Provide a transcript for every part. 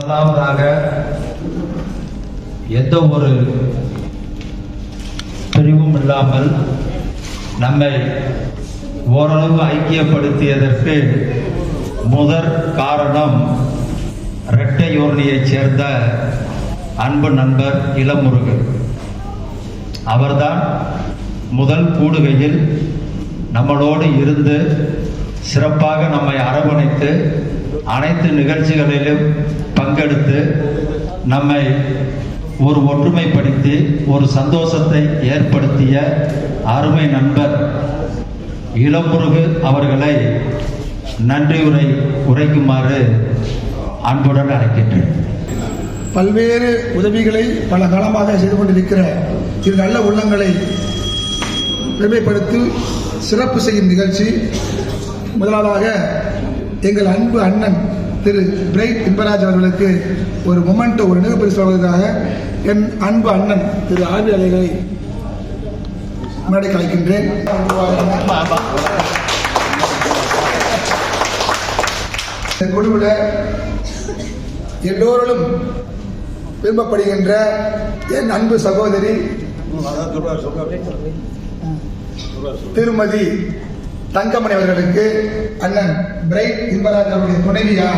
முதலாவதாக எந்த ஒரு பிரிவும் இல்லாமல் நம்மை ஓரளவு ஐக்கியப்படுத்தியதற்கு முதற் காரணம் ரெட்டையோர்ணியைச் சேர்ந்த அன்பு நண்பர் இளமுருகன். அவர்தான் முதல் கூடுகையில் நம்மளோடு இருந்து சிறப்பாக நம்மை அரவணைத்து அனைத்து நிகழ்ச்சிகளிலும் பங்கெடுத்து நம்மை ஒரு ஒற்றுமைப்படுத்தி ஒரு சந்தோஷத்தை ஏற்படுத்திய அருமை நண்பர் இளமுருகு அவர்களை நன்றியுரை உரைக்குமாறு அன்புடன் அழைக்கின்றேன். பல்வேறு உதவிகளை பல காலமாக செய்து கொண்டிருக்கிற இரு நல்ல உள்ளங்களை பெருமைப்படுத்தி சிறப்பு செய்யும் நிகழ்ச்சி. முதலாவதாக எங்கள் அன்பு அண்ணன் திரு பிரைட் இன்பராஜ் அவர்களுக்கு ஒரு மொமெண்டோ, ஒரு நினைவு பரிசு வழங்குவதற்காக என் அன்பு அண்ணன் திரு ஆர்வி அலைகளை மேடை கலைக்கின்றேன். இந்த குழுவில் எல்லோரும் விரும்பப்படுகின்ற என் அன்பு சகோதரி திருமதி தங்கமணி அவர்களுக்கு அண்ணன் பிரைட் இன்பராஜ் அவருடைய துணைவியா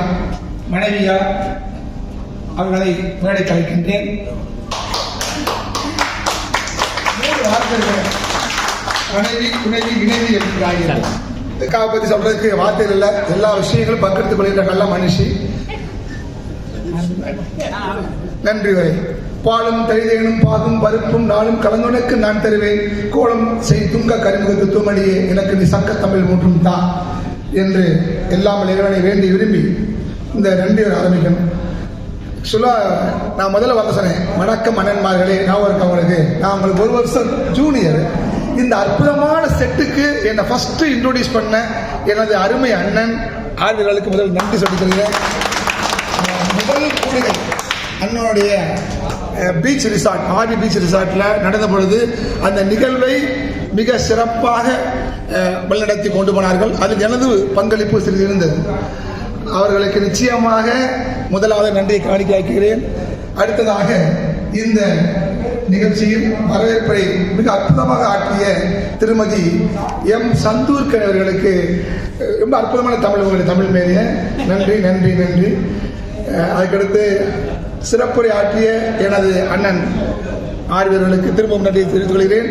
மனைவியா அவர்களை மேடை கலைக்கின்றேன். மனைவி துணைவி இணைவி இருக்கிறார்கள். இதுக்காக பற்றி சொல்றதுக்கு வார்த்தைகள் இல்லை. எல்லா விஷயங்களும் பங்கெடுத்துக் கொள்கின்ற நல்ல மனுஷி. நன்றி வரை. பாலும் தழிதேனும் பாகும் பருப்பும் நாளும் கலந்துனக்கு நான் தருவேன், கோலம் செய் துங்க கரிமுகத்து தூமணியே எனக்கு நீ சக்க தமிழ் மூன்றும் தான் என்று எல்லாம் இறைவனை வேண்டி விரும்பி இந்த நன்றி ஆரம்பிக்கணும். நான் முதல்ல வந்து சொன்னேன், வணக்கம் அண்ணன்மார்களே, நான் இருக்கவங்களுக்கு நான் உங்களுக்கு 1 வருஷம் ஜூனியர். இந்த அற்புதமான செட்டுக்கு என்னை ஃபர்ஸ்ட் இன்ட்ரோடியூஸ் பண்ண எனது அருமை அண்ணன் ஆர்வலர்களுக்கு முதல் நன்றி சொல்லிக்கிறேன். முதல் கூடுகை அண்ணனுடைய பீச் ரிசார்ட், ஆர்வி பீச் ரிசார்ட்ல நடந்த பொழுது அந்த நிகழ்வை மிக சிறப்பாக வழிநடத்தி கொண்டு போனார்கள். அதில் எனது பங்களிப்பு சிறிது இருந்தது. அவர்களுக்கு நிச்சயமாக முதலாவது நன்றியை காணிக்கையாக்குகிறேன். அடுத்ததாக இந்த நிகழ்ச்சியில் வரவேற்பை மிக அற்புதமாக ஆற்றிய திருமதி எம் சந்தூர்கன் அவர்களுக்கு ரொம்ப அற்புதமான தமிழ் மேரிய நன்றி நன்றி நன்றி. அதுக்கடுத்து சிறப்புரை ஆற்றிய எனது அண்ணன் ஆர்வலர்களுக்கு திரும்பவும் நன்றியை தெரிவித்துக் கொள்கிறேன்.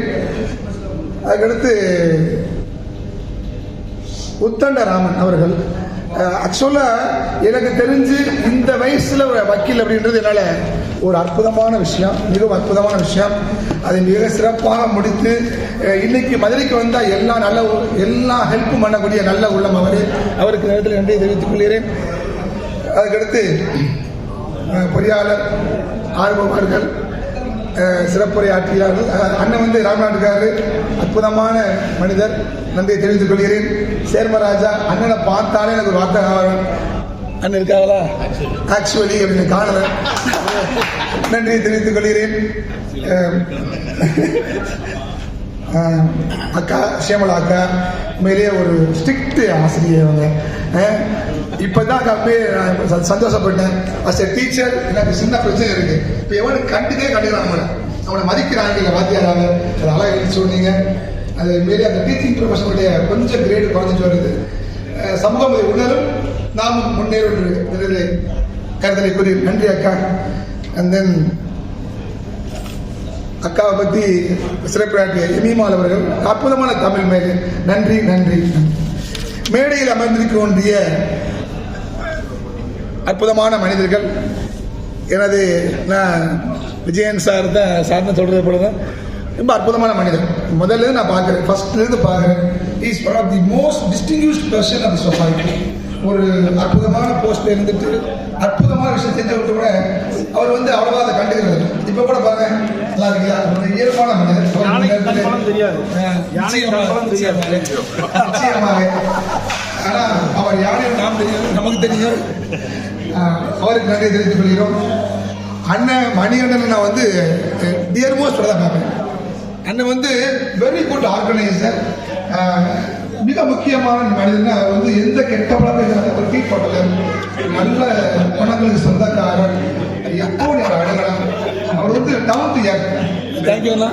அதுக்கடுத்து உத்தண்டராமன் அவர்கள், ஆக்சுவலா எனக்கு தெரிஞ்சு இந்த வயசுல வக்கீல் அப்படின்றது என்னால ஒரு அற்புதமான விஷயம், மிகவும் அற்புதமான விஷயம். அதை மிக சிறப்பாக முடித்து இன்னைக்கு மதுரைக்கு வந்தா எல்லா ஹெல்ப்பும் பண்ணக்கூடிய நல்ல உள்ளம் அவருக்கு நேரத்தில் நன்றியை தெரிவித்துக் கொள்கிறேன். அதுக்கடுத்து பொறியாளர் ஆர்வலர்கள் சிறப்புரை ஆற்றியார்கள். அண்ணன் ராமநாட்டுக்காரர் அற்புதமான மனிதர், நன்றியை தெரிவித்துக் கொள்கிறேன். சேர்மராஜா அண்ணனை பார்த்தாலே எனக்கு ஒரு வார்த்தை அண்ணன் இருக்காங்களா ஆக்சுவலி அப்படின்னு காணல, நன்றியை தெரிவித்துக் கொள்கிறேன். அக்கா சியாமலா அக்கா உண்மையிலேயே ஒரு ஸ்ட்ரிக்ட் ஆசிரியர். அவங்க இப்பதான் அப்படியே சந்தோஷப்பட்டேன். அஸ் எ டீச்சர் எனக்கு சின்ன பிரச்சனை இருக்கு. இப்போ எவனுக்கு கண்டுக்கிறாங்க, அவனை மதிக்கிறாங்க இல்லை வாத்தியாராங்க, அது அழகாக சொன்னீங்க. அது மாரி அந்த டீச்சிங் ப்ரொஃபஷனுடைய கொஞ்சம் கிரேடு குறைஞ்சிட்டு வருது. சமூகம் இதை உணரும், நாமும் முன்னேறும் கருதலை கூறி நன்றி அக்கா. அண்ட் தென் அக்காவை பற்றி சிறப்பாக எமிமால் அவர்கள் அற்புதமான தமிழ் மேலே நன்றி நன்றி. மேடையில் அமர்ந்திருக்கின்ற அற்புதமான மனிதர்கள், எனது நான் விஜயன் சார் தான் சொல்றது போலதான் ரொம்ப அற்புதமான மனிதர். முதல்ல நான் பார்க்குறேன், ஃபர்ஸ்ட்லேருந்து பார்க்குறேன். Is one of the most distinguished person of the society. ஒரு அற்புதமான போஸ்ட்ல இருந்துட்டு அற்புதமான விஷயம் செஞ்சவங்க கூட அவர் அவ்வளவா அதை கண்டுக்கிறது. இப்ப கூட பாருங்க, நல்லா இருக்கீங்களா, ஒரு இயல்பான மனிதர். நிச்சயமாக ஆனா அவர் யாரையும் நாம் தெரியும், நமக்கு தெரியும். அவருக்கு நன்றி தெரிவித்துக் கொள்கிறோம். அண்ணன் மணிகண்டன் நான் டியர் மோஸ்ட் தான் பார்ப்பேன். அண்ணன் வெரி குட் ஆர்கனைசர், மிக முக்கியமான மனிதன். எந்த கெட்ட பழக்கம் ட்ரீட் பண்ணல, நல்ல பணங்களுக்கு சொந்தக்காரர், தேங்க்யூ அண்ணா.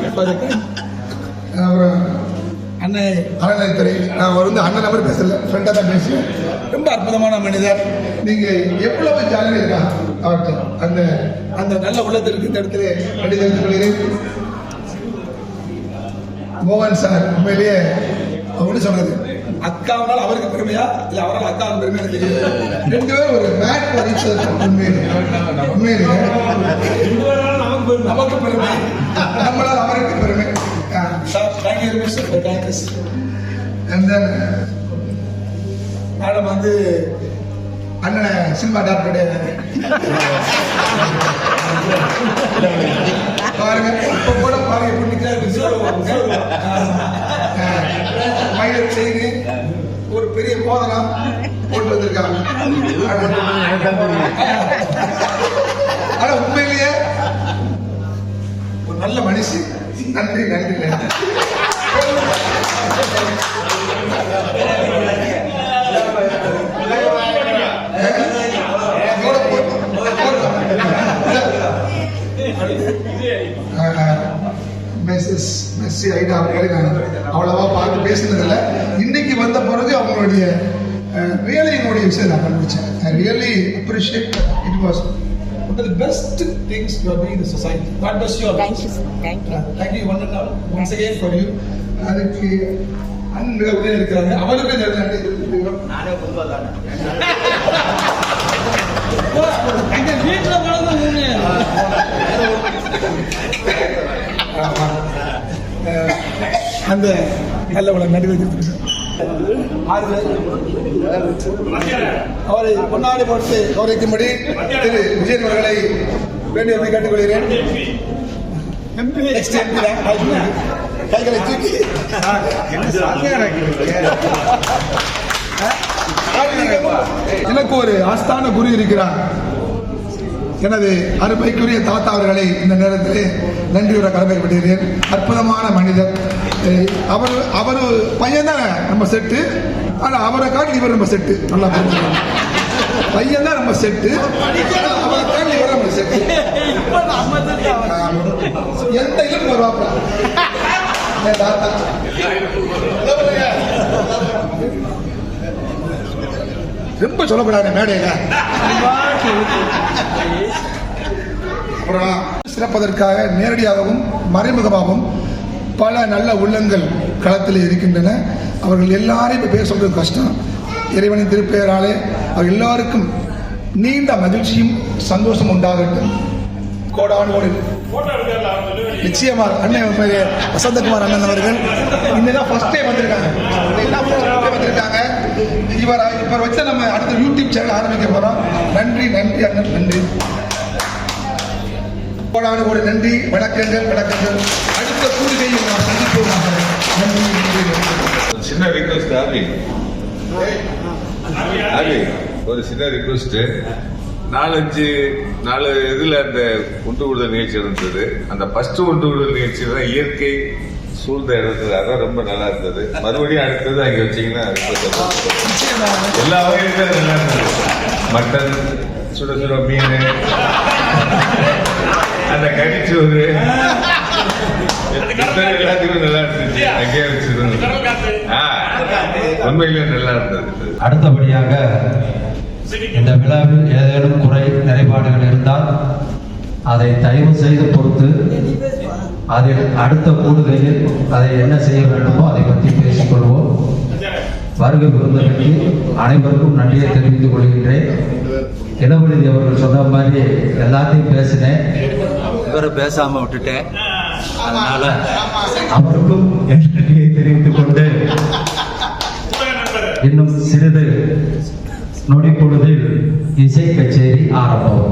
அப்புறம் அண்ணன் அறநிலைத்துறை, நான் அவர் அண்ணன் நம்பர் பேசல, ஃப்ரெண்டாக தான் பேசுவேன். ரொம்ப அற்புதமான மனிதர். நீங்கள் எவ்வளவு ஜாலியாக இருக்கா அவர்கிட்ட அந்த அந்த நல்ல உள்ளத்திற்கு இந்த இடத்துல நடிகர் கொள்கிறேன். மோகன் சார் உண்மையிலேயே அவரு சொன்னது, அக்காவனால் அவருக்கு பெருமையா இல்லை அவரால் அக்காவுக்கு பெருமையா தெரியுது. ரெண்டு பேரும் ஒரு மேட் பரீட்சை. உண்மையிலேயே நமக்கு பெருமை, நம்மளால் அவருக்கு பெருமை. மேடம் அண்ணனை சினிமா டாக்டர் பாருங்க, இப்ப கூட பாருங்க மயிலை செய்து ஒரு பெரிய போதனம் கொண்டு வந்திருக்காங்க. ஆனா உண்மையிலேயே ஒரு நல்ல மனுஷி. நன்றி நன்றி நன்றி. மெஸ்ஸி ஐடா அவர்களை நான் அவ்வளவா பார்த்து பேசினதில்லை. இன்னைக்கு வந்த பிறகு அவங்களுடைய ரியலினுடைய விஷயம் நான் கண்டுபிடிச்சேன். I really appreciate. It was one of the best things you are doing in the society. God bless you all. Thank you, sir. Thank you. Thank you one and all once again for you. அதுக்கு அன்பு உடனே இருக்கிறாங்க, அவருக்கு நன்றி தெரிவித்துக்கிறோம். நானே கும்பதானே இந்த வீட்டுல வளர்ந்து அந்த நல்ல உலக நடிகர் அவரை பொன்னாடி போட்டு கௌரவிக்கும்படி திரு விஜயன் அவர்களை வேண்டியதை கேட்டுக்கொள்கிறேன். கைகளை தூக்கி எனக்கு ஒரு ஆஸ்தான குரு இருக்கிறார். எனது அருமைக்குரிய தாத்தா அவர்களை இந்த நேரத்திலே நன்றியுற கடமைப்படுகிறேன். அற்புதமான மனிதர். அவர் பையன் தான் நம்ம செட்டு, ஆனா அவரை காட்டி இவர் நம்ம செட்டு. நல்லா புரிஞ்சுக்கணும், பையன் தான் நம்ம செட்டு, அவரை காட்டி இவர் நம்ம செட்டு. எந்த இலும் வருவாப்பா தாத்தா. ரொம்ப சொல்லக்கூடாது மேடையில. அப்புறம் சிறப்பதற்காக நேரடியாகவும் மறைமுகமாகவும் பல நல்ல உள்ளங்கள் களத்தில் இருக்கின்றன. அவர்கள் எல்லாரையும் இப்போ பேர் சொல்றது கஷ்டம். இறைவனின் திருப்பெயராலே அவர் எல்லாருக்கும் நீண்ட மகிழ்ச்சியும் சந்தோஷம் உண்டாகட்டும். கோடானு கோடி நிச்சயமாக அண்ணன் வசந்தகுமார் அண்ணன் அவர்கள் இன்னும் ஃபர்ஸ்ட் டைம் வந்திருக்காங்க. இவர் வச்ச நம்ம அடுத்த யூடியூப் சேனல் ஆரம்பிக்க போறோம். நன்றி நன்றி அண்ணன், நன்றி. கோடானு கோடி நன்றி. வணக்கங்கள் வணக்கங்கள். அடுத்த கூடுகையில் நாம் சந்திப்போம். சின்ன ரிக்வெஸ்ட் ஆகி ஒரு சின்ன ரிக்வெஸ்ட். 4 இதுல அந்த ஒன்று கூடுதல் நிகழ்ச்சி இருந்தது. அந்த ஃபர்ஸ்ட் ஒன்று கூடுதல் நிகழ்ச்சி தான் இயற்கை சூழ்ந்த இடத்துல, அதான் ரொம்ப நல்லா இருந்தது. மறுபடியும் அடுத்தது அங்கே வச்சீங்கன்னா எல்லா வகையிலுமே நல்லா இருந்தது. மட்டன், சுட சுட மீன், அந்த கடிச்சோறு எல்லாத்துக்குமே நல்லா இருந்துச்சு. அங்கேயே வச்சிருந்தது. உண்மையிலே நல்லா இருந்தது. அடுத்தபடியாக இந்த விழாவில் ஏதேனும் குறை நிறைபாடுகள் இருந்தால் அதை தயவு செய்து பொறுத்து அதில் அடுத்த கூடுகையில் அதை என்ன செய்ய வேண்டுமோ அதை பற்றி பேசிக்கொள்வோம். வருகை புரிந்ததற்கு அனைவருக்கும் நன்றியை தெரிவித்துக் கொள்கின்றேன். இளவழுதி அவர்கள் சொன்ன மாதிரி எல்லாத்தையும் பேசினேன், இவரை பேசாம விட்டுட்டேன். அதனால அவருக்கும் என் நன்றியை தெரிவித்துக் கொண்டு இன்னும் சிறிது நொடி பொழுதில் இசை கச்சேரி ஆரம்பம்.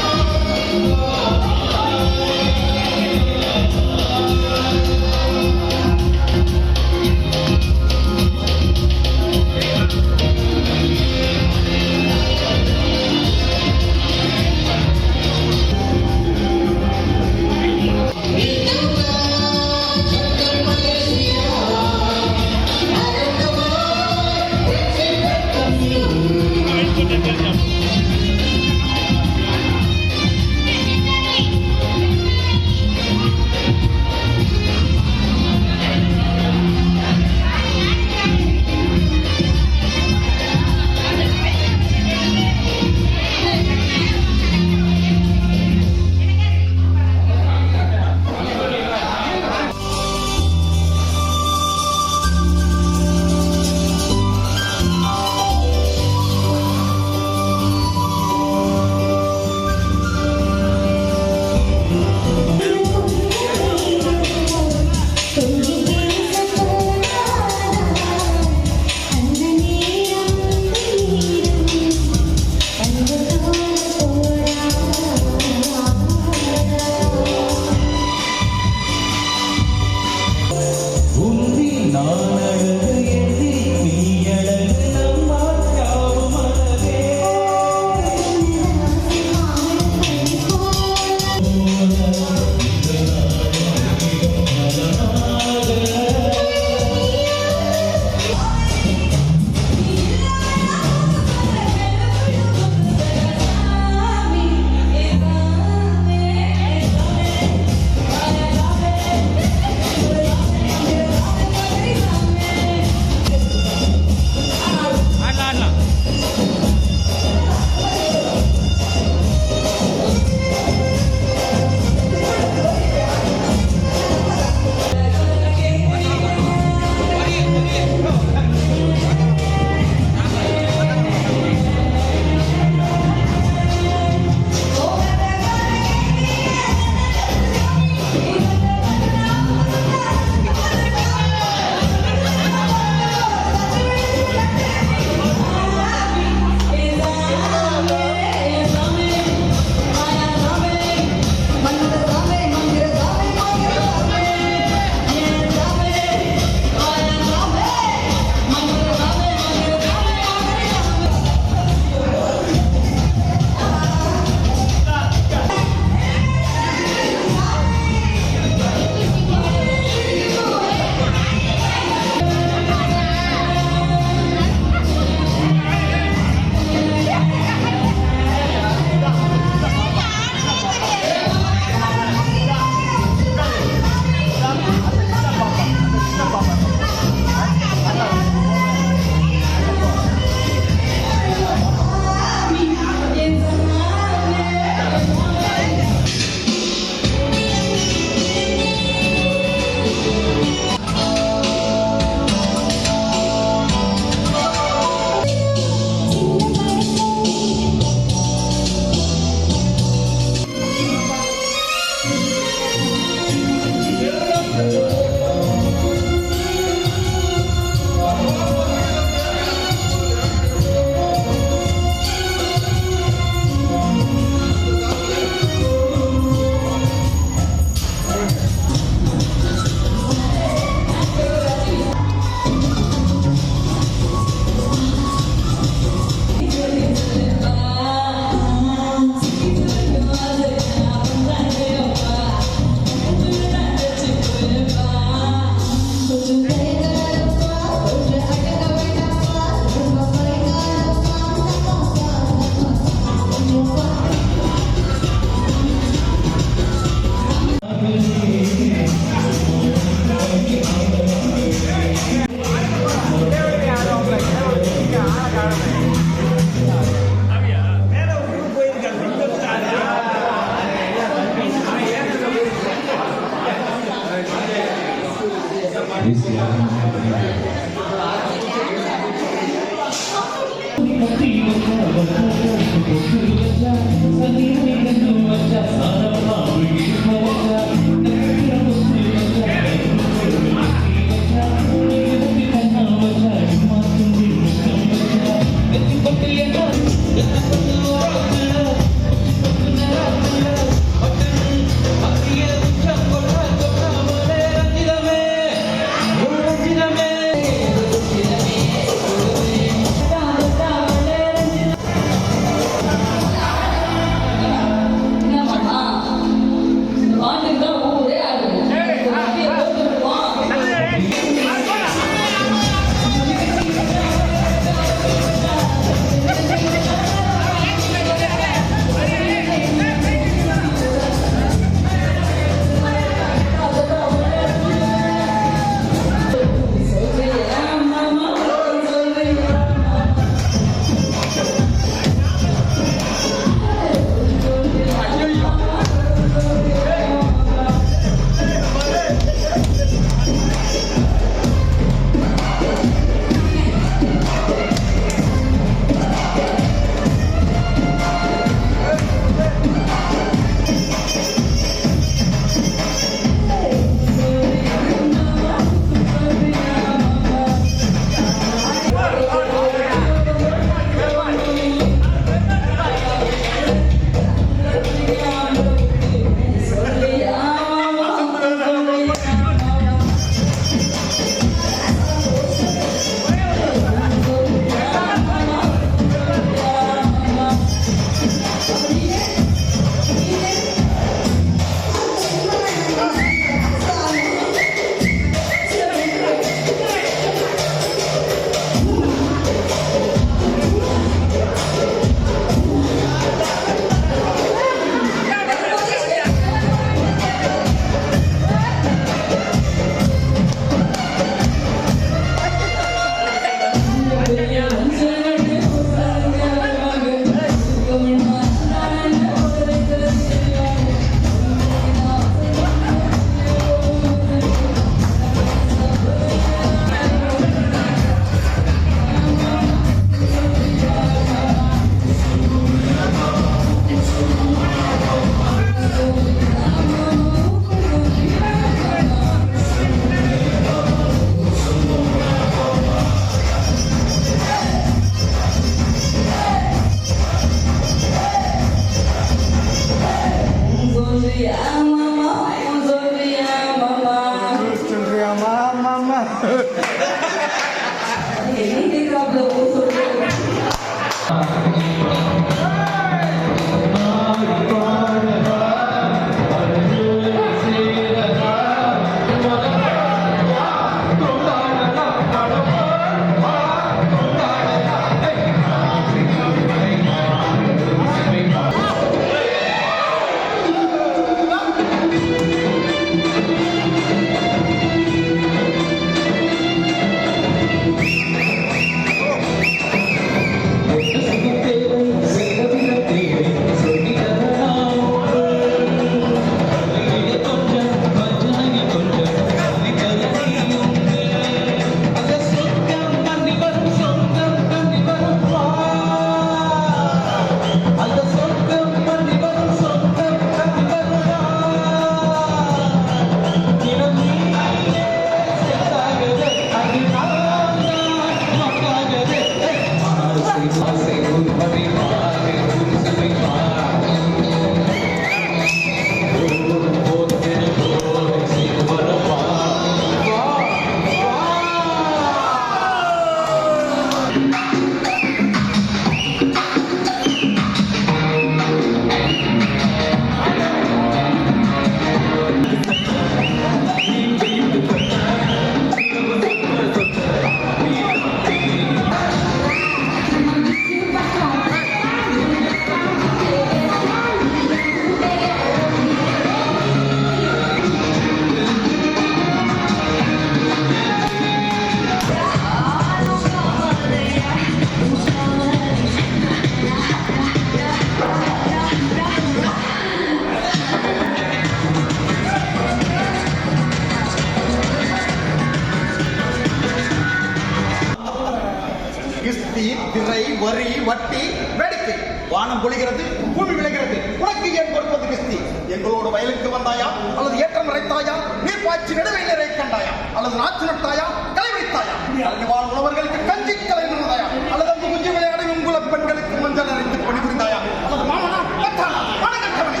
கிஸ்தி திரை வரி வட்டி வேடிக்கை வானம் பொழிகிறது பூமி விளைகிறது உனக்கு ஏன் கொடுப்பது கிஸ்தி எங்களோட வயலுக்கு வந்தாயா அல்லது ஏற்றம் இறைத்தாயா நீர் பாய்ச்சி நடுவை நிறை கண்டாயா அல்லது நாற்று நட்டாயா களை வைத்தாயா கல்வி வாழ் உழவர்களுக்கு கஞ்சி கலை நிறந்தாயா அல்லது அந்த குஞ்சு விளையாடும் உங்குல பெண்களுக்கு மஞ்சள் அரைத்து பணிபுரிந்தாயா அல்லது மாமனா மத்தானா மனக்கட்டவனை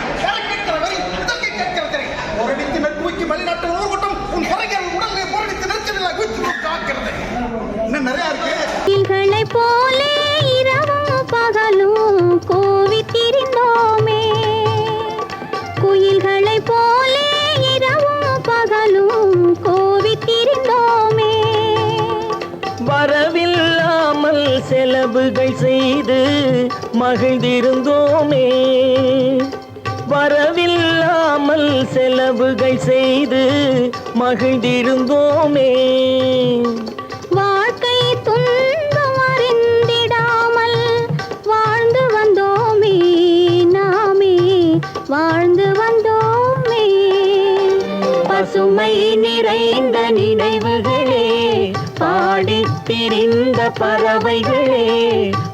கேட்கிற வரி இதற்கு கேட்கிற திரை போரடித்து நெற்புக்கு வெளிநாட்டு உணவு கூட்டம் உன் கரைகள் உடலை போரடித்து நெருச்சலில் குச்சி காக்கிறது இன்னும் நிறைய இருக்கு போலே இரவும் பகலும் கோவித்திருந்தோமே குயில்களை போலே இரவும் பகலும் கோவித்திருந்தோமே வரவில்லாமல் செலவுகள் செய்து மகிழ்ந்திருந்தோமே வரவில்லாமல் செலவுகள் செய்து மகிழ்ந்திருந்தோமே வாழ்க்கை துன்பம் அறிந்திடாமல் வாழ்ந்து வந்தோமே நாமே வாழ்ந்து வந்தோமே பசுமை நிறைந்த நினைவுகளே பாடித் திரிந்த பறவைகளே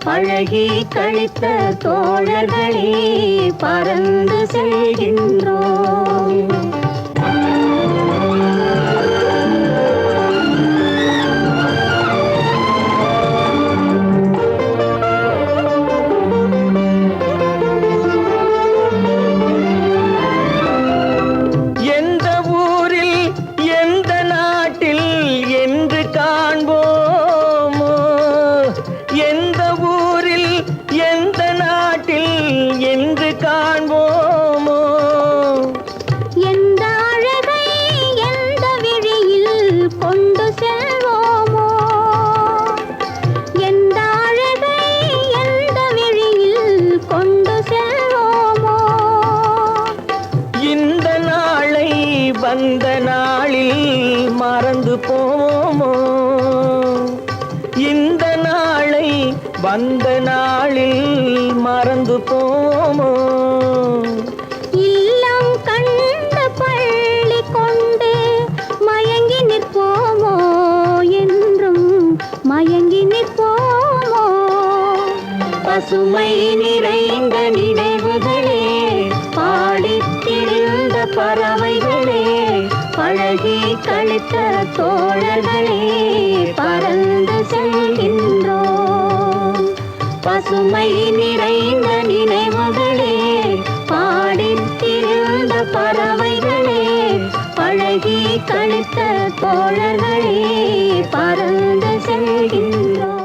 பழகி கழித்த தோழர்களே பறந்து செல்கின்றோம் வந்த நாளில் மறந்து போமோ இந்த நாளை வந்த நாளில் மறந்து போமோ இல்லம் கண்ட பள்ளி கொண்டு மயங்கி நிற்போமோ என்றும் மயங்கி நிற்போமோ பசுமை நிறைந்த நினைவுகளே பாடித் திரிந்த பறவைகளே பழகி கழித்த தோழர்களே பறந்து செல்கின்றோம் பசுமை நிறைந்த நினைவுகளே பாடித் திரிந்த பறவைகளே பழகி கழித்த தோழர்களே பறந்து செல்கின்றோம்.